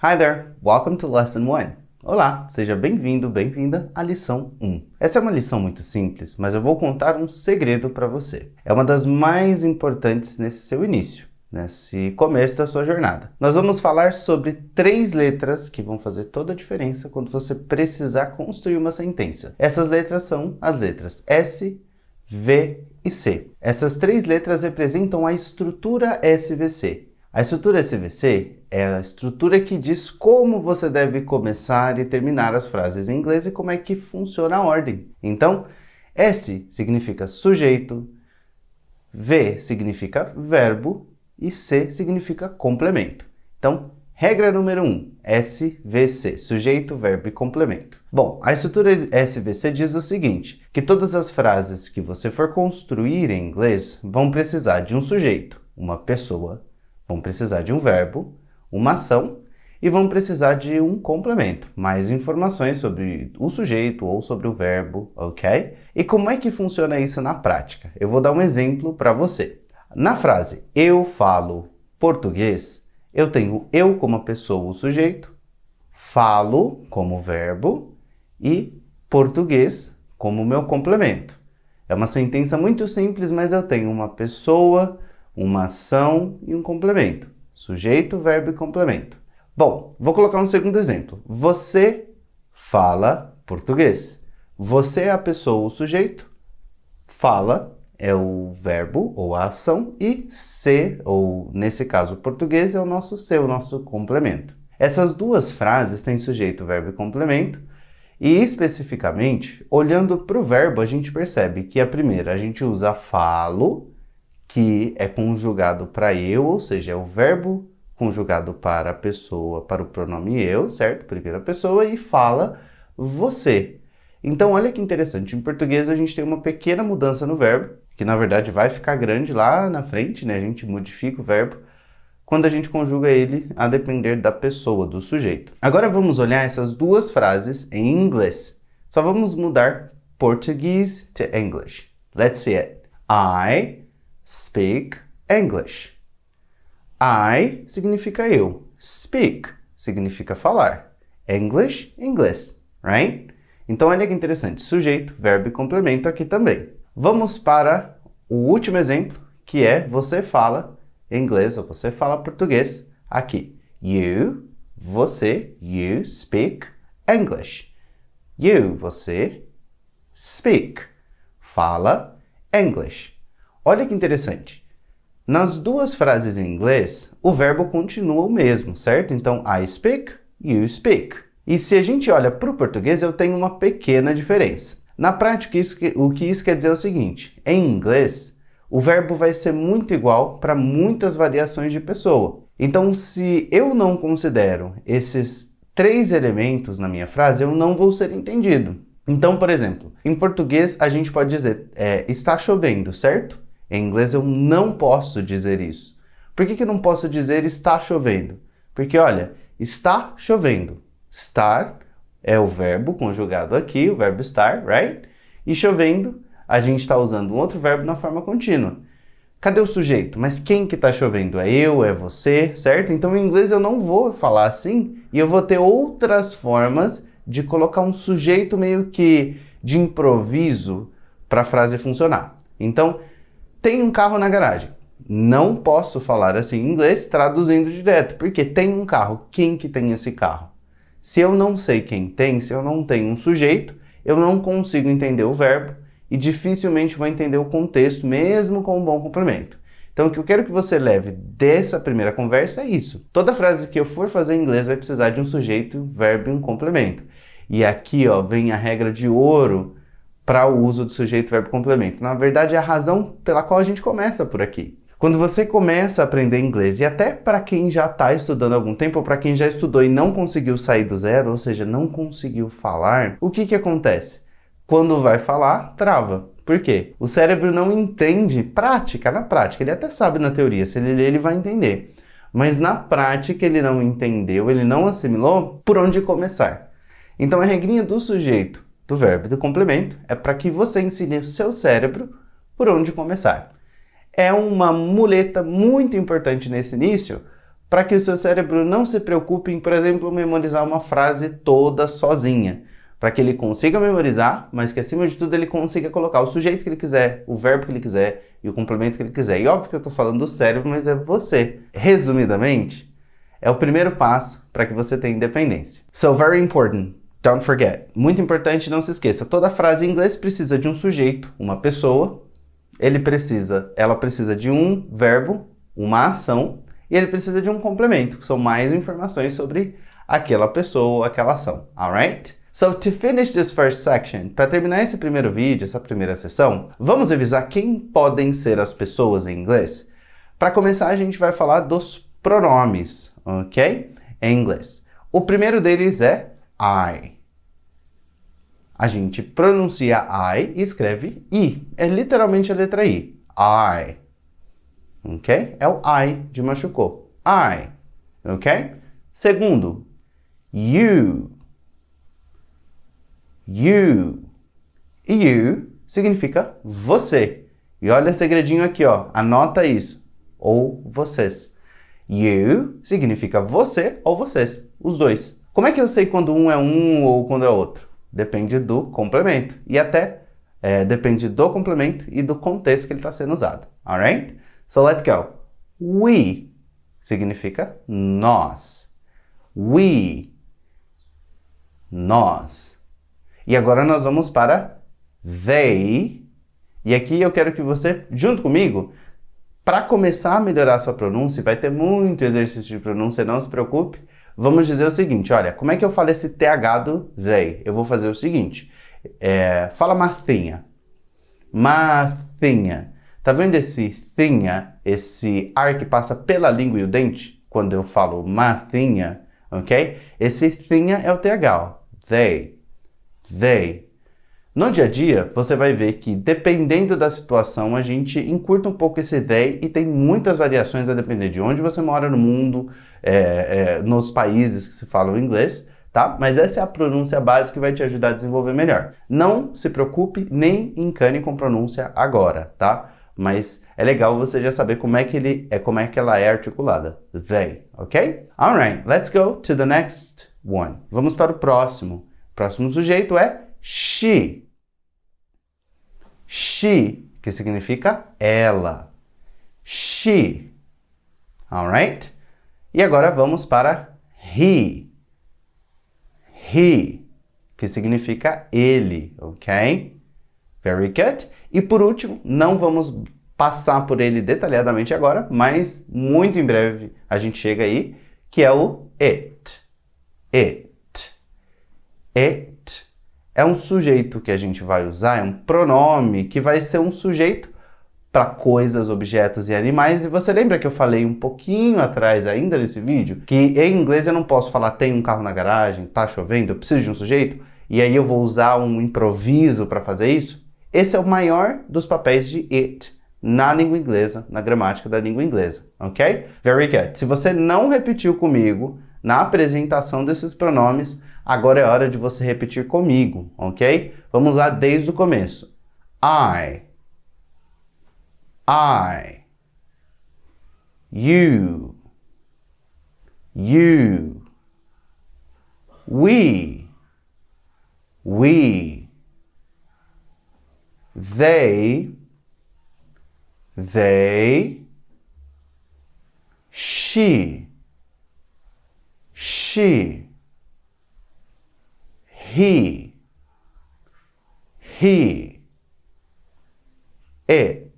Hi there, welcome to Lesson 1. Olá, seja bem-vindo, bem-vinda à lição 1. Essa é uma lição muito simples, mas eu vou contar um segredo para você. É uma das mais importantes nesse seu início, nesse começo da sua jornada. Nós vamos falar sobre 3 letras que vão fazer toda a diferença quando você precisar construir uma sentença. Essas letras são as letras S, V e C. Essas 3 letras representam a estrutura SVC. A estrutura SVC é a estrutura que diz como você deve começar e terminar as frases em inglês e como é que funciona a ordem. Então, S significa sujeito, V significa verbo e C significa complemento. Então, regra número 1, SVC, sujeito, verbo e complemento. Bom, a estrutura SVC diz o seguinte, que todas as frases que você for construir em inglês vão precisar de um sujeito, uma pessoa, vão precisar de um verbo, uma ação e vão precisar de um complemento, mais informações sobre o sujeito ou sobre o verbo, ok? E como é que funciona isso na prática? Eu vou dar um exemplo para você. Na frase eu falo português, eu tenho eu como a pessoa, o sujeito, falo como verbo e português como meu complemento. É uma sentença muito simples, mas eu tenho uma pessoa, uma ação e um complemento. Sujeito, verbo e complemento. Bom, vou colocar um segundo exemplo. Você fala português. Você é a pessoa, o sujeito. Fala é o verbo ou a ação. E ser, ou nesse caso português, é o nosso ser, o nosso complemento. Essas 2 frases têm sujeito, verbo e complemento. E especificamente, olhando para o verbo, a gente percebe que a primeira a gente usa falo, que é conjugado para eu, ou seja, é o verbo conjugado para a pessoa, para o pronome eu, certo? Primeira pessoa, e fala você. Então, olha que interessante, em português a gente tem uma pequena mudança no verbo, que na verdade vai ficar grande lá na frente, né? A gente modifica o verbo quando a gente conjuga ele a depender da pessoa, do sujeito. Agora vamos olhar essas 2 frases em inglês. Só vamos mudar Portuguese to English. Let's see it. I speak English. I significa eu. Speak significa falar. English, inglês, right? Então, olha que interessante. Sujeito, verbo e complemento aqui também. Vamos para o último exemplo, que é você fala inglês ou você fala português aqui. You, você, you speak English. You, você, speak, fala English. Olha que interessante. Nas 2 frases em inglês, o verbo continua o mesmo, certo? Então, I speak, you speak. E se a gente olha para o português, eu tenho uma pequena diferença. Na prática, o que isso quer dizer é o seguinte. Em inglês, o verbo vai ser muito igual para muitas variações de pessoa. Então, se eu não considero esses 3 elementos na minha frase, eu não vou ser entendido. Então, por exemplo, em português, a gente pode dizer está chovendo, certo? Em inglês eu não posso dizer isso. Por que eu não posso dizer está chovendo? Porque, olha, está chovendo. Estar é o verbo conjugado aqui, o verbo estar, right? E chovendo, a gente está usando um outro verbo na forma contínua. Cadê o sujeito? Mas quem que está chovendo? É eu, é você, certo? Então, em inglês eu não vou falar assim e eu vou ter outras formas de colocar um sujeito meio que de improviso para a frase funcionar. Então, tem um carro na garagem. Não posso falar assim em inglês traduzindo direto, porque tem um carro. Quem que tem esse carro? Se eu não sei quem tem, se eu não tenho um sujeito, eu não consigo entender o verbo e dificilmente vou entender o contexto, mesmo com um bom complemento. Então, o que eu quero que você leve dessa primeira conversa é isso. Toda frase que eu for fazer em inglês vai precisar de um sujeito, verbo e um complemento. E aqui, ó, vem a regra de ouro para o uso do sujeito, verbo e complemento. Na verdade, é a razão pela qual a gente começa por aqui. Quando você começa a aprender inglês, e até para quem já está estudando há algum tempo, ou para quem já estudou e não conseguiu sair do zero, ou seja, não conseguiu falar, o que acontece? Quando vai falar, trava. Por quê? O cérebro não entende na prática, ele até sabe na teoria, se ele ler, ele vai entender. Mas na prática ele não entendeu, ele não assimilou por onde começar. Então a regrinha do sujeito, do verbo e do complemento é para que você ensine o seu cérebro por onde começar. É uma muleta muito importante nesse início, para que o seu cérebro não se preocupe em, por exemplo, memorizar uma frase toda sozinha. Para que ele consiga memorizar, mas que acima de tudo ele consiga colocar o sujeito que ele quiser, o verbo que ele quiser e o complemento que ele quiser. E óbvio que eu estou falando do cérebro, mas é você. Resumidamente, é o primeiro passo para que você tenha independência. So, very important. Don't forget. Muito importante, não se esqueça. Toda frase em inglês precisa de um sujeito, uma pessoa. Ela precisa de um verbo, uma ação, e ele precisa de um complemento, que são mais informações sobre aquela pessoa, aquela ação. Alright? So, to finish this first section, para terminar esse primeiro vídeo, essa primeira sessão, vamos revisar quem podem ser as pessoas em inglês? Para começar, a gente vai falar dos pronomes, ok? Em inglês. O primeiro deles é I. A gente pronuncia I e escreve I. É literalmente a letra I. I. Ok? É o I de machucou. I. Ok? Segundo, you. You. You significa você. E olha o segredinho aqui, ó. Anota isso. Ou vocês. You significa você ou vocês. Os dois. Como é que eu sei quando um é um ou quando é outro? Depende do complemento. E até depende do complemento e do contexto que ele está sendo usado. Alright? So let's go. We significa nós. We. Nós. E agora nós vamos para they. E aqui eu quero que você, junto comigo, para começar a melhorar a sua pronúncia, vai ter muito exercício de pronúncia, não se preocupe. Vamos dizer o seguinte, olha, como é que eu falo esse TH do they? Eu vou fazer o seguinte, fala Marthinha. Marthinha. Tá vendo esse thinha, esse ar que passa pela língua e o dente? Quando eu falo Marthinha, ok? Esse thinha é o TH, ó. They. They. No dia a dia, você vai ver que, dependendo da situação, a gente encurta um pouco esse they e tem muitas variações a depender de onde você mora no mundo, nos países que se falam inglês, tá? Mas essa é a pronúncia básica que vai te ajudar a desenvolver melhor. Não se preocupe nem encane com pronúncia agora, tá? Mas é legal você já saber como é que ela é articulada. They, ok? Alright, let's go to the next one. Vamos para o próximo. O próximo sujeito é she. She, que significa ela. She. Alright? E agora vamos para he. He, que significa ele, ok? Very good. E por último, não vamos passar por ele detalhadamente agora, mas muito em breve a gente chega aí, que é o it. It. It é um sujeito que a gente vai usar, é um pronome que vai ser um sujeito para coisas, objetos e animais. E você lembra que eu falei um pouquinho atrás ainda nesse vídeo que em inglês eu não posso falar tem um carro na garagem, tá chovendo, eu preciso de um sujeito e aí eu vou usar um improviso para fazer isso? Esse é o maior dos papéis de it na língua inglesa, na gramática da língua inglesa, ok? Very good. Se você não repetiu comigo na apresentação desses pronomes, agora é hora de você repetir comigo, ok? Vamos lá desde o começo. I. You. We. They. She. He. It.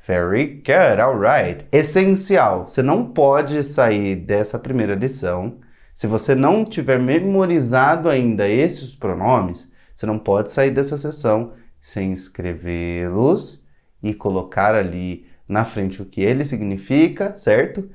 Very good, alright. Essencial, você não pode sair dessa primeira lição. Se você não tiver memorizado ainda esses pronomes, você não pode sair dessa sessão sem escrevê-los e colocar ali na frente o que ele significa, certo?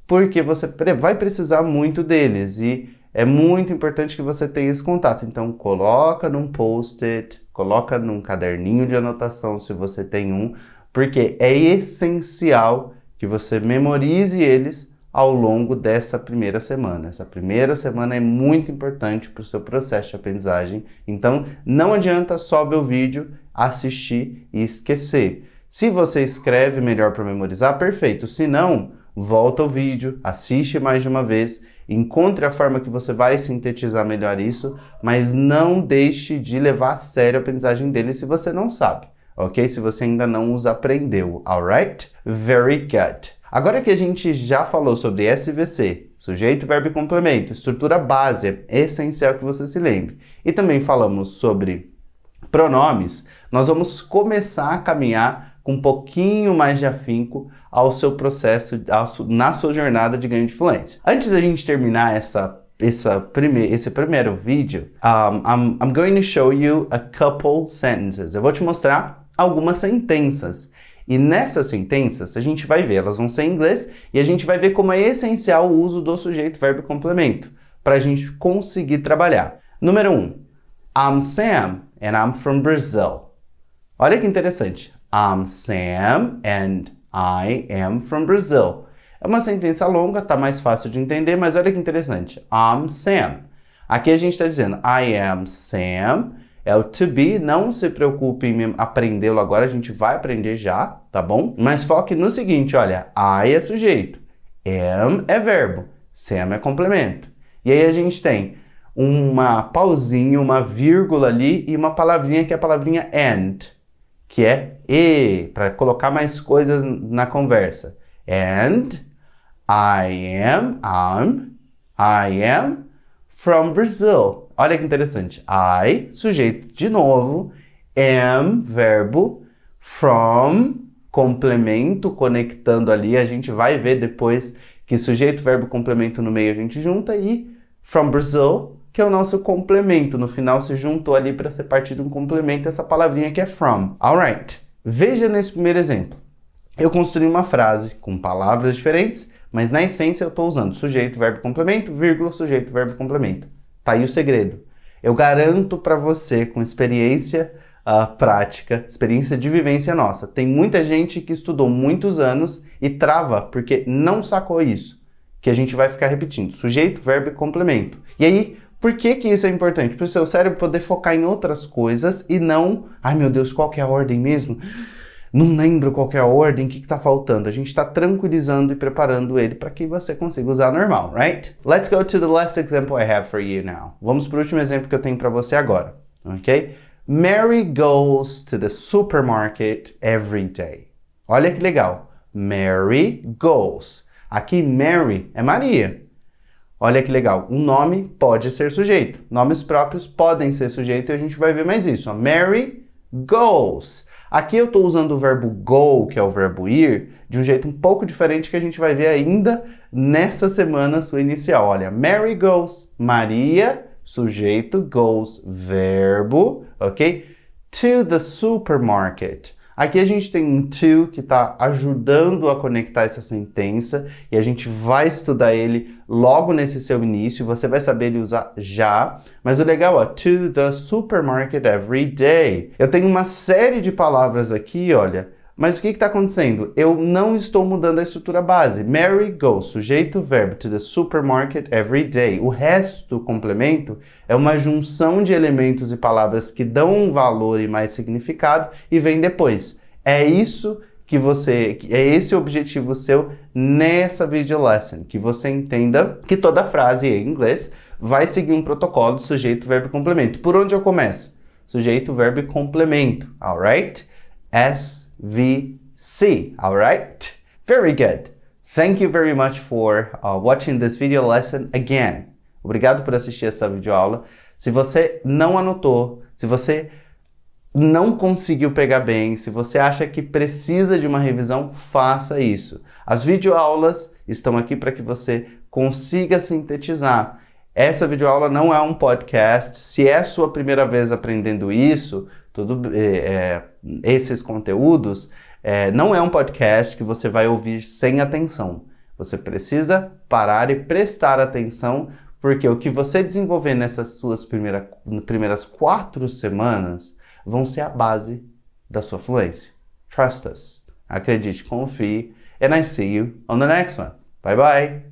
Porque você vai precisar muito deles e é muito importante que você tenha esse contato. Então, coloca num post-it, coloca num caderninho de anotação, se você tem um, porque é essencial que você memorize eles ao longo dessa primeira semana. Essa primeira semana é muito importante para o seu processo de aprendizagem. Então, não adianta só ver o vídeo, assistir e esquecer. Se você escreve melhor para memorizar, perfeito. Se não, volta ao vídeo, assiste mais de uma vez, encontre a forma que você vai sintetizar melhor isso, mas não deixe de levar a sério a aprendizagem dele se você não sabe, ok? Se você ainda não os aprendeu, alright? Very good. Agora que a gente já falou sobre SVC, sujeito, verbo e complemento, estrutura base, é essencial que você se lembre. E também falamos sobre pronomes, nós vamos começar a caminhar com um pouquinho mais de afinco ao seu processo, na sua jornada de ganho de fluência. Antes da gente terminar esse primeiro vídeo, I'm going to show you a couple sentences. Eu vou te mostrar algumas sentenças. E nessas sentenças, a gente vai ver, elas vão ser em inglês, e a gente vai ver como é essencial o uso do sujeito, verbo e complemento, para a gente conseguir trabalhar. Número 1. I'm Sam, and I'm from Brazil. Olha que interessante. I'm Sam, and I am from Brazil. É uma sentença longa, tá mais fácil de entender, mas olha que interessante. I'm Sam. Aqui a gente está dizendo I am Sam. É o to be, não se preocupe em aprendê-lo agora, a gente vai aprender já, tá bom? Mas foque no seguinte, olha, I é sujeito, am é verbo, Sam é complemento. E aí a gente tem uma pausinha, uma vírgula ali e uma palavrinha que é a palavrinha and, que é e, para colocar mais coisas na conversa. And I am from Brazil. Olha que interessante. I, sujeito de novo, am, verbo, from, complemento, conectando ali. A gente vai ver depois que sujeito, verbo, complemento no meio a gente junta e from Brazil, que é o nosso complemento. No final se juntou ali para ser parte de um complemento essa palavrinha que é from. Alright. Veja nesse primeiro exemplo. Eu construí uma frase com palavras diferentes, mas na essência eu estou usando sujeito, verbo, complemento, vírgula, sujeito, verbo, complemento. Tá aí o segredo. Eu garanto para você, com experiência prática, experiência de vivência nossa, tem muita gente que estudou muitos anos e trava porque não sacou isso, que a gente vai ficar repetindo. Sujeito, verbo e complemento. E aí, por que isso é importante? Para o seu cérebro poder focar em outras coisas e não... Ai meu Deus, qual que é a ordem mesmo? Não lembro qual que é a ordem, o que está faltando. A gente está tranquilizando e preparando ele para que você consiga usar normal, right? Let's go to the last example I have for you now. Vamos para o último exemplo que eu tenho para você agora, ok? Mary goes to the supermarket every day. Olha que legal. Mary goes. Aqui Mary é Maria. Olha que legal. Um nome pode ser sujeito. Nomes próprios podem ser sujeito e a gente vai ver mais isso. Ó. Mary goes. Aqui eu estou usando o verbo go, que é o verbo ir, de um jeito um pouco diferente que a gente vai ver ainda nessa semana sua inicial. Olha, Mary goes, Maria, sujeito, goes, verbo, ok? To the supermarket. Aqui a gente tem um to que está ajudando a conectar essa sentença e a gente vai estudar ele logo nesse seu início, você vai saber ele usar já, mas o legal é to the supermarket every day. Eu tenho uma série de palavras aqui, olha, mas o que está acontecendo? Eu não estou mudando a estrutura base. Mary goes, sujeito, verbo, to the supermarket every day. O resto, complemento, é uma junção de elementos e palavras que dão um valor e mais significado e vem depois. É isso que é esse o objetivo seu nessa video lesson, que você entenda que toda frase em inglês vai seguir um protocolo de sujeito, verbo e complemento. Por onde eu começo? Sujeito, verbo e complemento, alright? SVC, alright? Very good. Thank you very much for watching this video lesson again. Obrigado por assistir essa videoaula. Se você não anotou, se você não conseguiu pegar bem, se você acha que precisa de uma revisão, faça isso. As videoaulas estão aqui para que você consiga sintetizar. Essa videoaula não é um podcast. Se é a sua primeira vez aprendendo isso, esses conteúdos, não é um podcast que você vai ouvir sem atenção. Você precisa parar e prestar atenção, porque o que você desenvolver nessas suas primeiras 4 semanas vão ser a base da sua fluência. Trust us. Acredite, confie. And I see you on the next one. Bye bye.